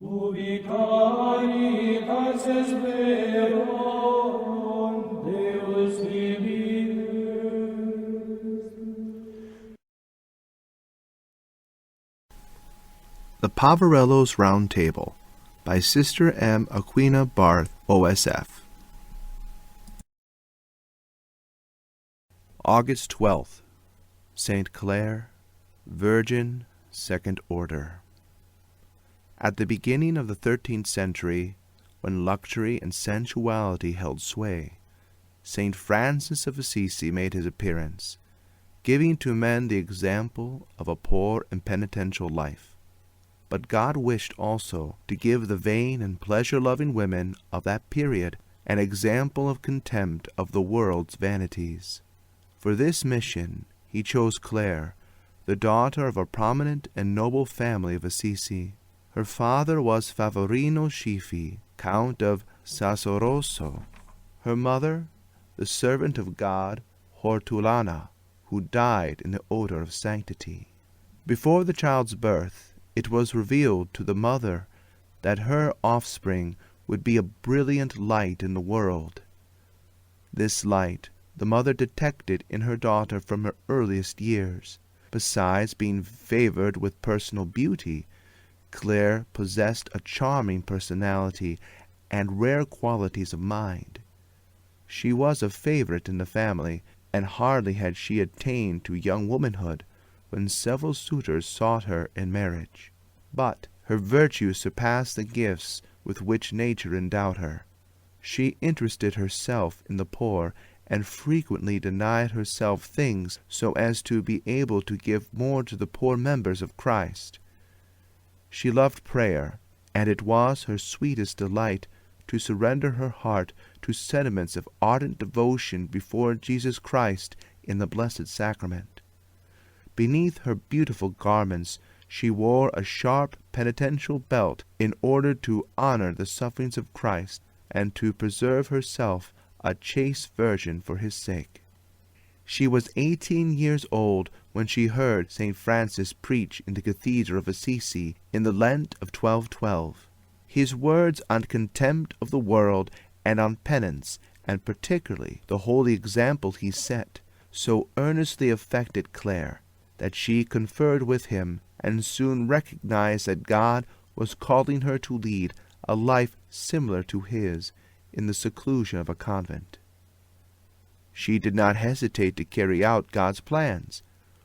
Ubi caritas verum Deus vivimus. The Poverello's Round Table by Sister M. Aquina Barth, OSF. August 12th. Saint Clare, Virgin, Second Order. At the beginning of the 13th century, when luxury and sensuality held sway, Saint Francis of Assisi made his appearance, giving to men the example of a poor and penitential life. But God wished also to give the vain and pleasure-loving women of that period an example of contempt of the world's vanities. For this mission he chose Clare, the daughter of a prominent and noble family of Assisi. Her father was Favorino Schifi, Count of Sassoroso. Her mother, the servant of God, Hortulana, who died in the odor of sanctity. Before the child's birth, it was revealed to the mother that her offspring would be a brilliant light in the world. This light the mother detected in her daughter from her earliest years. Besides being favored with personal beauty, Clare possessed a charming personality and rare qualities of mind. She was a favorite in the family, and hardly had she attained to young womanhood when several suitors sought her in marriage. But her virtues surpassed the gifts with which nature endowed her. She interested herself in the poor, and frequently denied herself things so as to be able to give more to the poor members of Christ. She loved prayer, and it was her sweetest delight to surrender her heart to sentiments of ardent devotion before Jesus Christ in the Blessed Sacrament. Beneath her beautiful garments she wore a sharp penitential belt in order to honor the sufferings of Christ and to preserve herself a chaste virgin for his sake. She was 18 years old when she heard St. Francis preach in the Cathedral of Assisi in the Lent of 1212. His words on contempt of the world and on penance, and particularly the holy example he set, so earnestly affected Clare that she conferred with him and soon recognized that God was calling her to lead a life similar to his in the seclusion of a convent. She did not hesitate to carry out God's plans,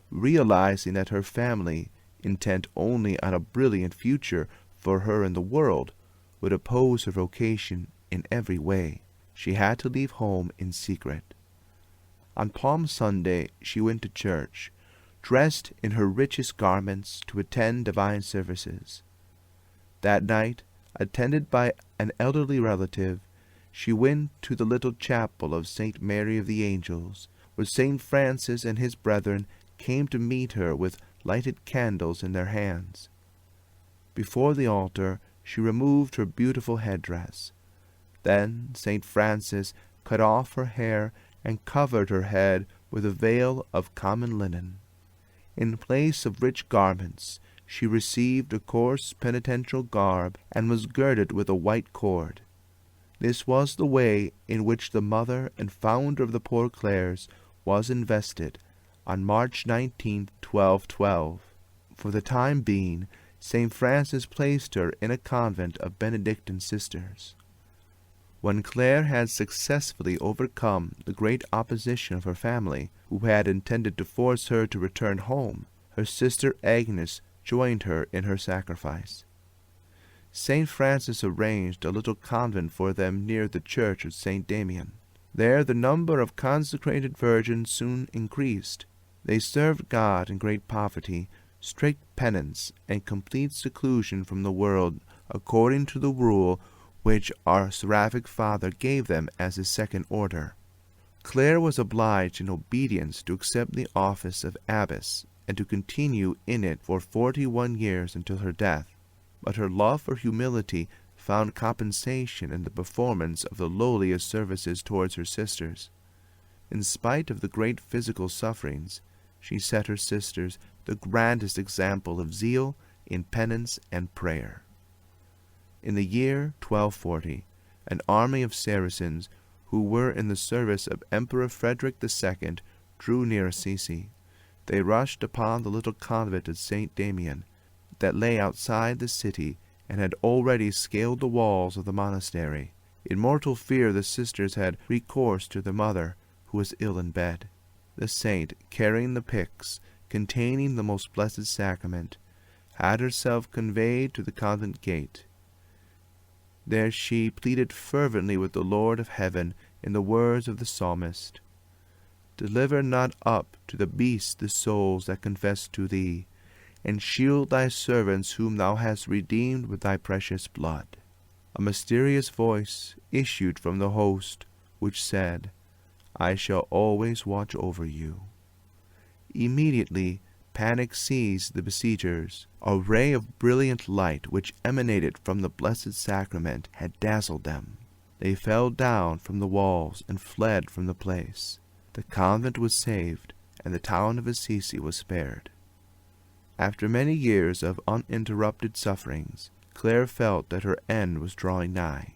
realizing that her family, intent only on a brilliant future for her in the world, would oppose her vocation in every way. She had to leave home in secret. On Palm Sunday she went to church, dressed in her richest garments to attend divine services. That night, attended by an elderly relative, she went to the little chapel of St. Mary of the Angels, where St. Francis and his brethren came to meet her with lighted candles in their hands. Before the altar she removed her beautiful headdress. Then St. Francis cut off her hair and covered her head with a veil of common linen. In place of rich garments, she received a coarse penitential garb and was girded with a white cord. This was the way in which the mother and founder of the Poor Clares was invested on March 19, 1212. For the time being, St. Francis placed her in a convent of Benedictine sisters. When Clare had successfully overcome the great opposition of her family, who had intended to force her to return home, her sister Agnes joined her in her sacrifice. St. Francis arranged a little convent for them near the church of Saint Damian. There the number of consecrated virgins soon increased. They served God in great poverty, strict penance, and complete seclusion from the world, according to the rule which our seraphic Father gave them as his second order. Clare was obliged in obedience to accept the office of abbess, and to continue in it for 41 years until her death. But her love for humility found compensation in the performance of the lowliest services towards her sisters. In spite of the great physical sufferings, she set her sisters the grandest example of zeal in penance and prayer. In the year 1240, an army of Saracens who were in the service of Emperor Frederick II drew near Assisi. They rushed upon the little convent of Saint Damian that lay outside the city and had already scaled the walls of the monastery. In mortal fear the sisters had recourse to their mother, who was ill in bed. The saint, carrying the pyx containing the most blessed sacrament, had herself conveyed to the convent gate. There she pleaded fervently with the Lord of heaven in the words of the psalmist, "Deliver not up to the beast the souls that confess to thee, and shield thy servants whom thou hast redeemed with thy precious blood." A mysterious voice issued from the host, which said, "I shall always watch over you." Immediately panic seized the besiegers. A ray of brilliant light which emanated from the Blessed Sacrament had dazzled them. They fell down from the walls and fled from the place. The convent was saved, and the town of Assisi was spared. After many years of uninterrupted sufferings, Clare felt that her end was drawing nigh.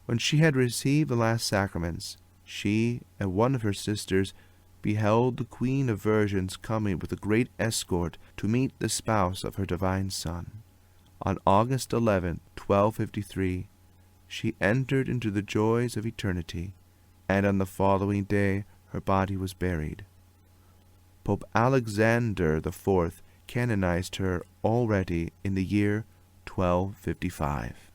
When she had received the last sacraments, she and one of her sisters beheld the Queen of Virgins coming with a great escort to meet the spouse of her divine Son. On August 11, 1253, she entered into the joys of eternity, and on the following day her body was buried. Pope Alexander IV canonized her already in the year 1255.